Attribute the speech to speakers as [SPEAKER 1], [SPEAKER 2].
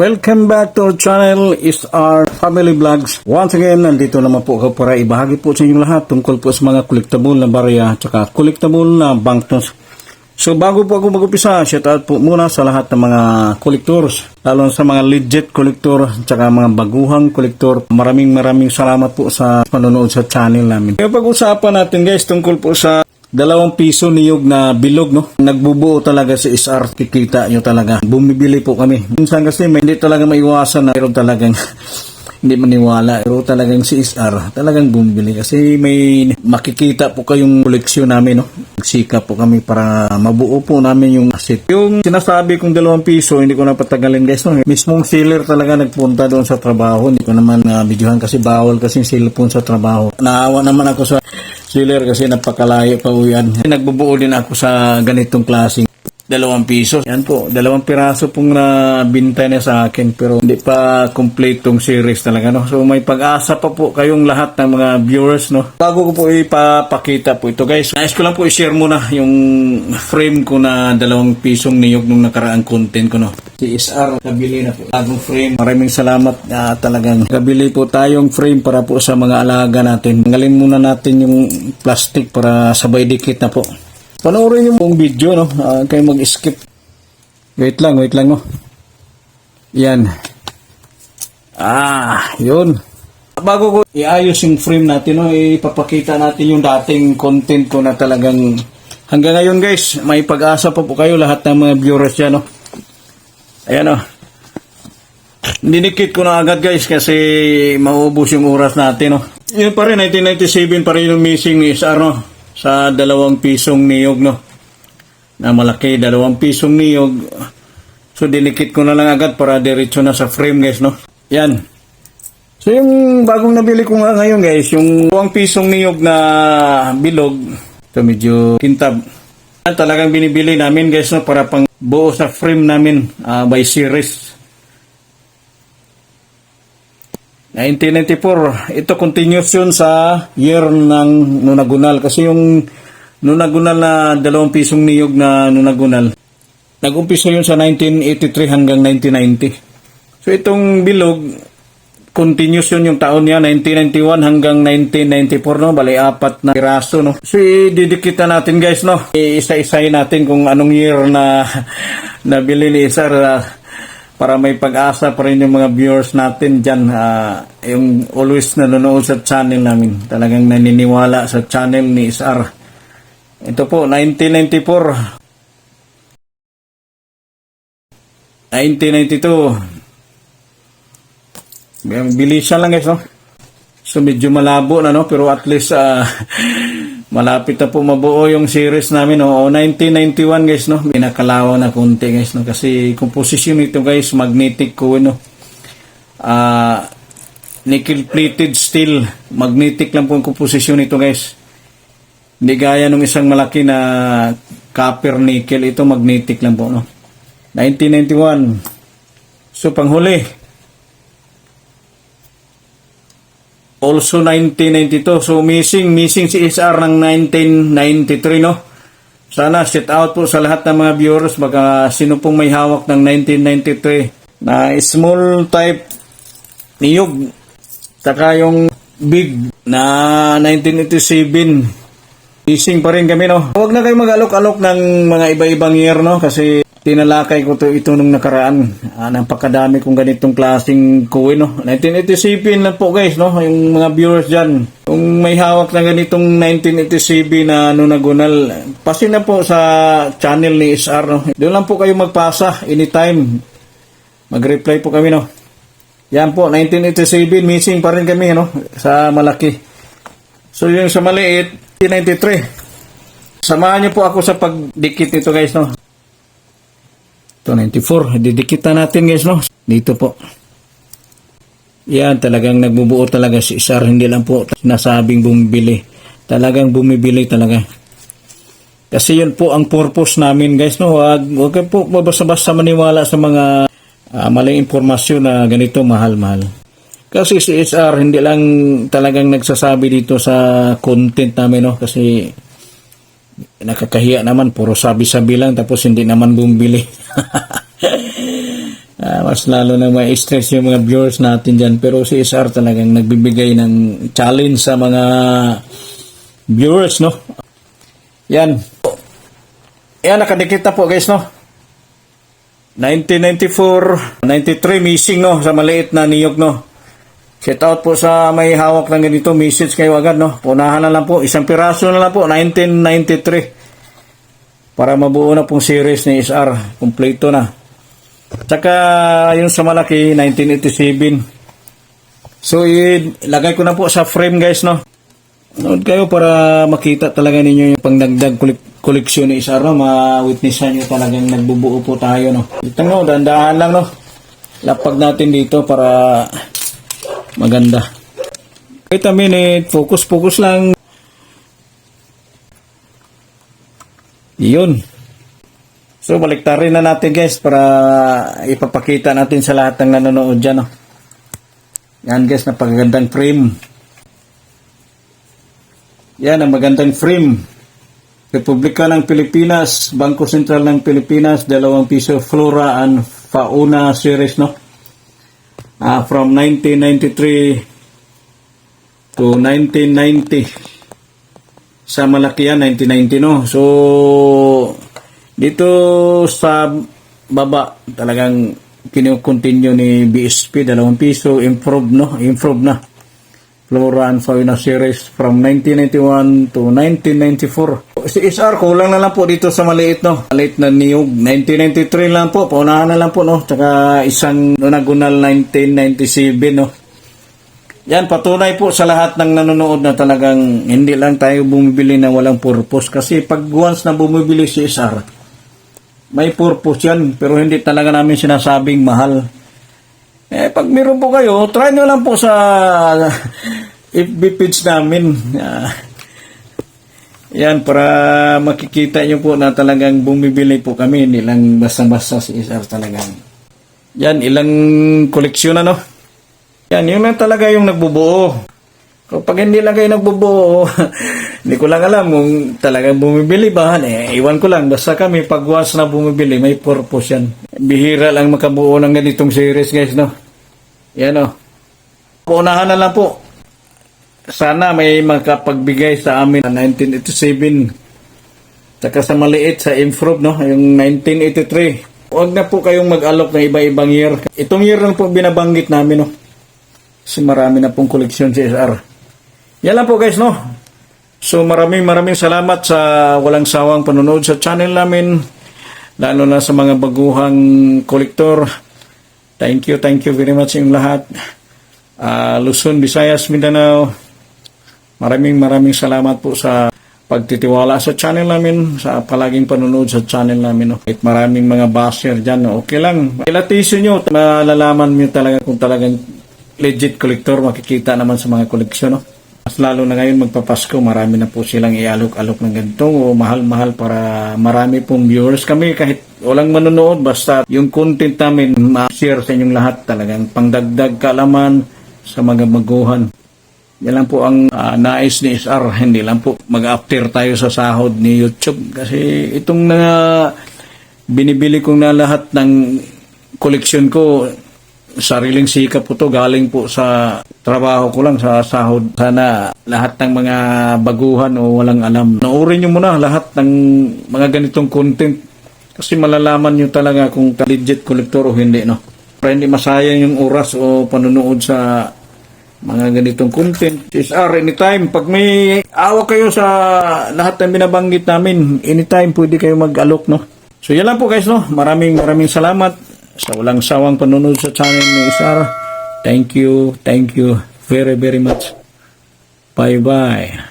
[SPEAKER 1] Welcome back to our channel, is our family vlogs. Once again, nandito naman po ako para ibahagi po sa inyong lahat tungkol po sa mga collectible na barya at saka collectible na banknotes. So bago po ako mag-upisa, shout out po muna sa lahat ng mga collectors, lalo sa mga legit collector at saka mga baguhang collector. Maraming salamat po sa panonood sa channel namin. Kaya pag-usapan natin guys tungkol po sa 2 piso niyog na bilog, no? Nagbubuo talaga si SR. Kikita nyo talaga. Bumibili po kami. Minsan kasi hindi talaga maiwasan na pero talagang hindi maniwala. Pero talagang si SR talagang bumibili. Kasi may makikita po kayong koleksyon namin, no? Nagsika po kami para mabuo po namin yung asset. Yung sinasabi kong 2 piso, hindi ko na patagalin guys, no? Mismong seller talaga nagpunta doon sa trabaho. Hindi ko naman videohan kasi bawal kasi cellphone sa trabaho. Naawa naman ako sa seller kasi napakalayo pa uyan. Nagbubuo din ako sa ganitong klaseng 2 piso. Yan po, 2 piraso pong nabinta niya sa akin pero hindi pa complete tong series talaga, no? So may pag-asa pa po kayong lahat ng mga viewers, no? Bago ko po ipapakita po ito guys, nais ko lang po i-share muna yung frame ko na 2 pisong niyog nung nakaraang content ko, no? Si SR, kabili na po bagong frame. Maraming salamat, talagang kabili po tayong frame para po sa mga alaga natin. Tanggalin muna natin yung plastic para sabay dikit na po. Panoorin yung buong video, no? Kayo mag-skip. Wait lang, no? Yan. Yun. Bago ko iayos yung frame natin, no? Ipapakita natin yung dating content ko na talagang hanggang ngayon, guys, may pag-asa pa po kayo lahat ng mga viewers dyan, no? Ayan, no? Dinikit ko na agad, guys, kasi maubos yung oras natin, no? Yun pa rin, 1997 pa rin yung missing ni SR, no? Sa 2 pisong niyog, no? Na malaki, 2 pisong niyog. So, dinikit ko na lang agad para diretso na sa frame, guys, no? Yan. So, yung bagong nabili ko nga ngayon, guys, yung 2 pisong niyog na bilog, ito medyo kintab. Yan, talagang binibili namin, guys, no? Para pang buo sa frame namin by series. 1994, ito continuous yun sa year ng nunagunal. Kasi yung nunagunal na 2 pisong niyog na nunagunal, nag-umpisa yun sa 1983 hanggang 1990. So itong bilog, continuous yun yung taon niya, 1991 hanggang 1994, no? Bali 4 na piraso, no? So ididikita natin guys, no? Isa-isay natin kung anong year na nabili ni Sir, para may pag-asa pa rin yung mga viewers natin dyan, yung always nanonood sa channel namin. Talagang naniniwala sa channel ni SR. Ito po, 1994. 1992. Bilisan lang guys, no? So medyo malabo na, no? Pero at least malapit na po mabuo yung series namin, no? 1991 guys, no? Binakalawa na konti guys, no? Kasi composition nito guys, magnetic ko, no? Nickel plated steel, magnetic lang po yung composition nito guys. Hindi gaya nung isang malaki na copper nickel, ito magnetic lang po, no? 1991. So panghuli, also 1992. So missing si SR ng 1993, no? Sana shout out po sa lahat ng mga viewers, baka sino pong may hawak ng 1993 na small type niyog. Saka yung big na 1987. Missing pa rin kami, no? Huwag na kayo mag-alok-alok ng mga iba-ibang year, no? Kasi tinalakay ko ito nung nakaraan. Napakadami kong ganitong klaseng kuwi, no? 1987 lang po guys, no? Yung mga viewers dyan. Kung may hawak na ganitong 1987 na nunagunal, pasin na po sa channel ni SR, no? Doon lang po kayo magpasa anytime. Mag-reply po kami, no? Yan po, 1987, missing pa rin kami, no? Sa malaki. So yung sa maliit, 1993. Samahan niyo po ako sa pagdikit nito guys, no? Ito 94, didikitan natin guys, no? Dito po. Yan, talagang nagbubuo talaga si SR, hindi lang po nasabing bumibili. Talagang bumibili talaga. Kasi yun po ang purpose namin guys, no? Huwag po basta-basta maniwala sa mga maling impormasyon na ganito mahal-mahal. Kasi si SR hindi lang talagang nagsasabi dito sa content namin, no? Kasi nakakahiya naman, puro sabi-sabi lang tapos hindi naman bumili. Mas lalo na ma-stress yung mga viewers natin dyan. Pero si SR talagang nagbibigay ng challenge sa mga viewers, no? Yan. Yan, nakadikit na po guys, no? 1994, 93 missing, no? Sa maliit na niyog, no? Shout out po sa may hawak ng ganito, message kayo agad, no? Punahan na lang po, isang piraso na lang po, 1993. Para mabuo na pong series ni SR, kompleto na. Tsaka yung sa malaki, 1987. So, ilagay ko na po sa frame guys, no? Nood kayo para makita talaga ninyo yung pangdagdag koleksyon ni SR, no? Ma-witnessan nyo talagang nagbubuo po tayo, no? Dito, no? Dandahan lang, no? Lapag natin dito para maganda. Wait a minute. Focus lang. Yun. So, baliktarin na natin guys para ipapakita natin sa lahat ng nanonood dyan, no? Yan guys, napakagandang frame. Yan, ang magandang frame. Republika ng Pilipinas, Bangko Sentral ng Pilipinas, 2 piso, Flora and Fauna series, no? From 1993 to 1990. Sa malaki yan, 1990, no? So, dito sa baba, talagang kinukontinue ni BSP, 2 piso, improve, no? Improve na. Flora and Fauna series from 1991 to 1994. Si SR, kulang na lang po dito sa maliit, no? Maliit na niyog. 1993 lang po. Paunahan na lang po, no? Tsaka isang nagunal 1997, no? Yan, patunay po sa lahat ng nanonood na talagang hindi lang tayo bumibili na walang purpose. Kasi pag once na bumibili si SR, may purpose yan. Pero hindi talaga namin sinasabing mahal. Pag meron po kayo, try nyo lang po sa FB page namin. Yan, para makikita nyo po na talagang bumibili po kami. Hindi lang basta-basta si SR talagang. Yan, ilang koleksyon na, no? Yan, yun lang talaga yung nagbubuo. Kapag hindi lang kayo nagbubuo, hindi ko lang alam kung talagang bumibili ba. Iwan ko lang. Basta kami, pag once na bumibili, may purpose yan. Bihira lang makabuo ng ganitong series, guys, no? Yan, no? Paunahan na lang po. Sana may makapagbigay sa amin na 1987. Saka sa maliit, sa improve, no? Yung 1983. Huwag na po kayong mag-alok ng iba-ibang year. Itong year lang po binabanggit namin, no? Kasi marami na pong koleksyon si SR. Yan lang po guys, no? So maraming salamat sa walang sawang panonood sa channel namin. Lalo na sa mga baguhang kolektor. Thank you very much yung lahat. Luzon, Visayas, Mindanao. Maraming salamat po sa pagtitiwala sa channel namin, sa palaging panonood sa channel namin. No? Kahit maraming mga basher dyan, no? Okay lang. Ilatisin nyo, malalaman nyo talaga kung talagang legit kolektor, makikita naman sa mga koleksyon. No? Mas lalo na ngayon magpapasko, marami na po silang ialok-alok ng ganito o mahal-mahal para marami pong viewers kami kahit walang manonood, basta yung content namin ma-share sa inyong lahat, talagang pangdagdag kaalaman sa mga baguhan. Yan lang po ang nais ni SR, hindi lang po mag-after tayo sa sahod ni YouTube kasi itong binibili kong na lahat ng koleksyon ko, sariling sikap po to, galing po sa trabaho ko lang, sa sahod. Sana lahat ng mga baguhan o walang alam, naurin nyo muna lahat ng mga ganitong content kasi malalaman nyo talaga kung legit collector o hindi, no? Para hindi masayang yung oras o panonood sa mga ganitong content. SR, anytime, pag may awa kayo sa lahat ng binabanggit namin, anytime pwede kayo mag-alok, no? So yan lang po guys, no? Maraming salamat sa walang sawang panunod sa channel ni SR. Thank you very much. Bye-bye.